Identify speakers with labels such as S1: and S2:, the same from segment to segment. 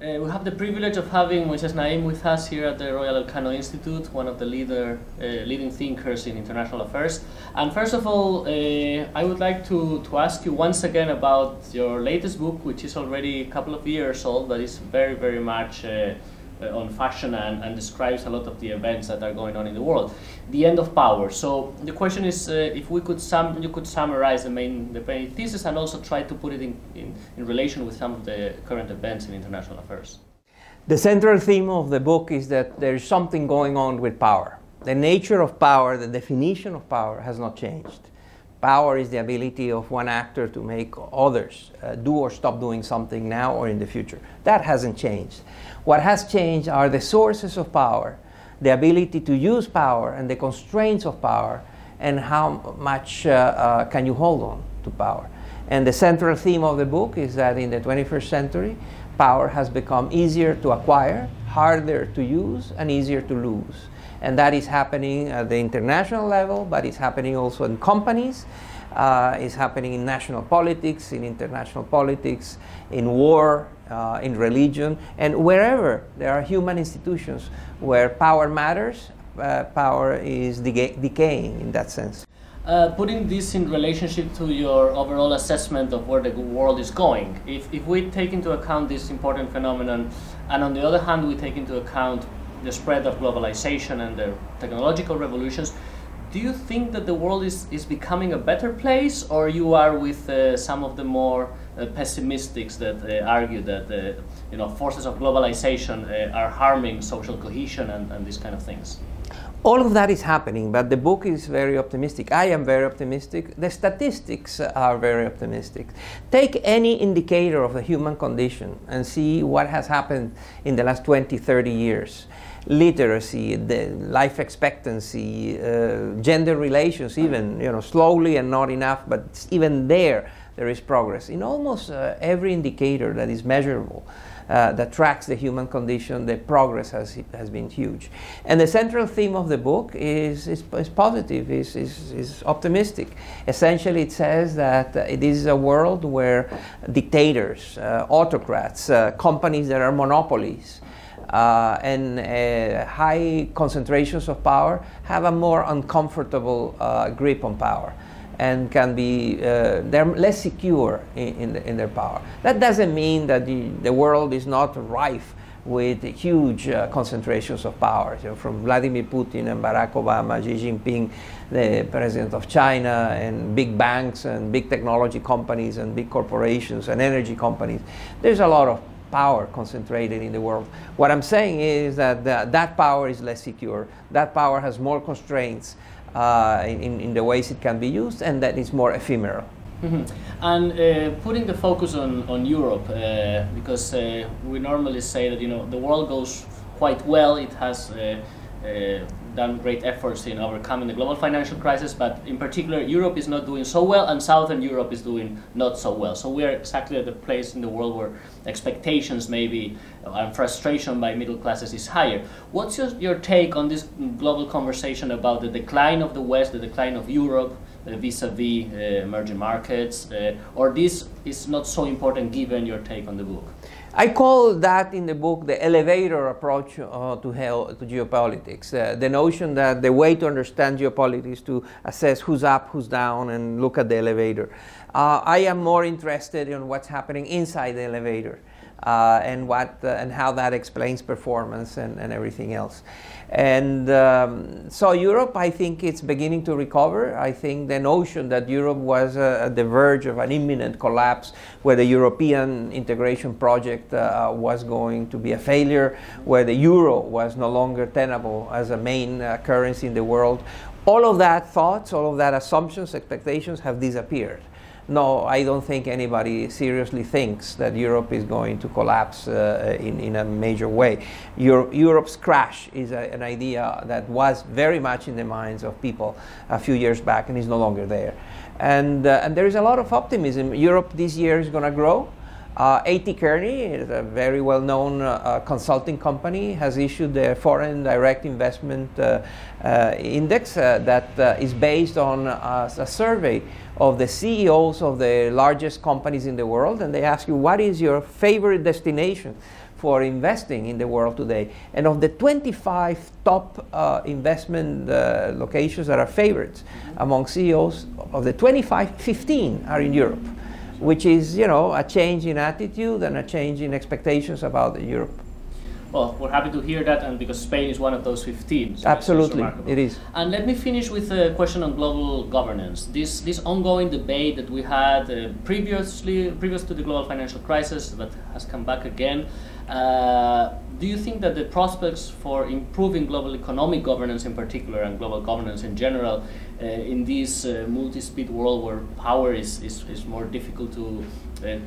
S1: We have the privilege of having Moises Naim with us here at the Royal Elcano Institute, one of the leading thinkers in international affairs. And first of all, I would like to ask you once again about your latest book, which is already a couple of years old, but is very, very much on fashion and describes a lot of the events that are going on in the world. The End of Power. So the question is, if we could you could summarize the main thesis and also try to put it in relation with some of the current events in international affairs.
S2: The central theme of the book is that there is something going on with power. The nature of power, the definition of power has not changed. Power is the ability of one actor to make others do or stop doing something now or in the future. That hasn't changed. What has changed are the sources of power, the ability to use power and the constraints of power, and how much can you hold on to power. And the central theme of the book is that in the 21st century, power has become easier to acquire, harder to use, and easier to lose. And that is happening at the international level, but it's happening also in companies, it's happening in national politics, in international politics, in war, in religion, and wherever there are human institutions where power matters, power is decaying in that sense.
S1: Putting this in relationship to your overall assessment of where the world is going, if we take into account this important phenomenon, and on the other hand we take into account the spread of globalization and the technological revolutions, do you think that the world is becoming a better place, or you are with some of the more pessimists that argue that forces of globalization are harming social cohesion and these kind of things?
S2: All of that is happening, but the book is very optimistic. I am very optimistic. The statistics are very optimistic. Take any indicator of the human condition and see what has happened in the last 20, 30 years. Literacy, the life expectancy, gender relations, even slowly and not enough, but even there is progress. In almost every indicator that is measurable, that tracks the human condition, the progress has been huge. And the central theme of the book is positive, is optimistic. Essentially it says that it is a world where dictators, autocrats, companies that are monopolies, and high concentrations of power have a more uncomfortable grip on power, and can be they're less secure in their power. That doesn't mean that the world is not rife with huge concentrations of power, from Vladimir Putin and Barack Obama, Xi Jinping, the president of China, and big banks and big technology companies and big corporations and energy companies. There's a lot of power concentrated in the world. What I'm saying is that that power is less secure. That power has more constraints in the ways it can be used, and that is more ephemeral.
S1: Mm-hmm. And putting the focus on Europe, because we normally say that the world goes quite well. It has done great efforts in overcoming the global financial crisis, but in particular Europe is not doing so well, and Southern Europe is doing not so well. So we are exactly at the place in the world where expectations maybe and frustration by middle classes is higher. What's your take on this global conversation about the decline of the West, the decline of Europe vis-a-vis emerging markets, or this is not so important given your take on the book?
S2: I call that in the book the elevator approach to geopolitics. The notion that the way to understand geopolitics is to assess who's up, who's down, and look at the elevator. I am more interested in what's happening inside the elevator, and how that explains performance and everything else. And so Europe, I think it's beginning to recover. I think the notion that Europe was at the verge of an imminent collapse, where the European integration project was going to be a failure, where the euro was no longer tenable as a main currency in the world, all of that thoughts, all of that assumptions, expectations have disappeared. No, I don't think anybody seriously thinks that Europe is going to collapse in a major way. Europe's crash is an idea that was very much in the minds of people a few years back and is no longer there. And there is a lot of optimism. Europe this year is going to grow. A.T. Kearney, is a very well-known consulting company, has issued the Foreign Direct Investment Index that is based on a survey of the CEOs of the largest companies in the world, and they ask you, what is your favorite destination for investing in the world today. And of the 25 top investment locations that are favorites among CEOs, of the 25, 15 are in Europe, which is, you know, a change in attitude and a change in expectations about Europe.
S1: Well, we're happy to hear that, and because Spain is one of those 15. So
S2: absolutely, it is.
S1: And let me finish with a question on global governance. This ongoing debate that we had previous to the global financial crisis, but has come back again. Do you think that the prospects for improving global economic governance in particular, and global governance in general, in this multi-speed world where power is more difficult to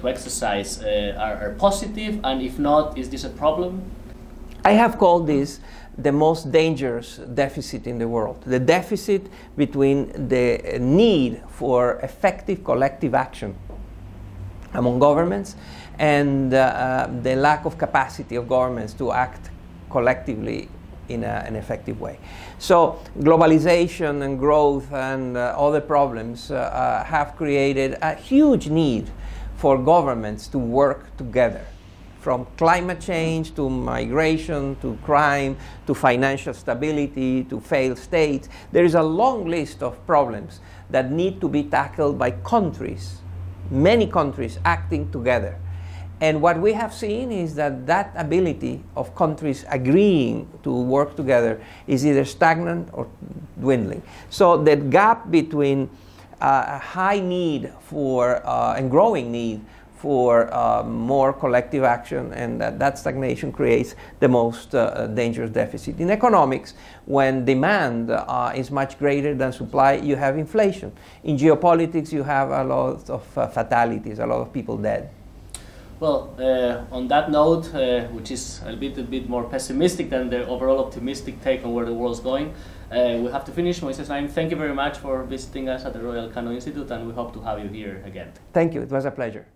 S1: exercise, are positive? And if not, is this a problem?
S2: I have called this the most dangerous deficit in the world. The deficit between the need for effective collective action among governments and the lack of capacity of governments to act collectively in an effective way. So globalization and growth and other problems have created a huge need for governments to work together. From climate change to migration to crime to financial stability to failed states, there is a long list of problems that need to be tackled by countries, many countries acting together. And what we have seen is that ability of countries agreeing to work together is either stagnant or dwindling. So the gap between a high need for and growing need for more collective action, and that stagnation creates the most dangerous deficit. In economics, when demand is much greater than supply, you have inflation. In geopolitics, you have a lot of fatalities, a lot of people dead.
S1: Well, on that note, which is a bit more pessimistic than the overall optimistic take on where the world's going, we have to finish. Moises Naim, thank you very much for visiting us at the Royal Elcano Institute, and we hope to have you here again.
S2: Thank you. It was a pleasure.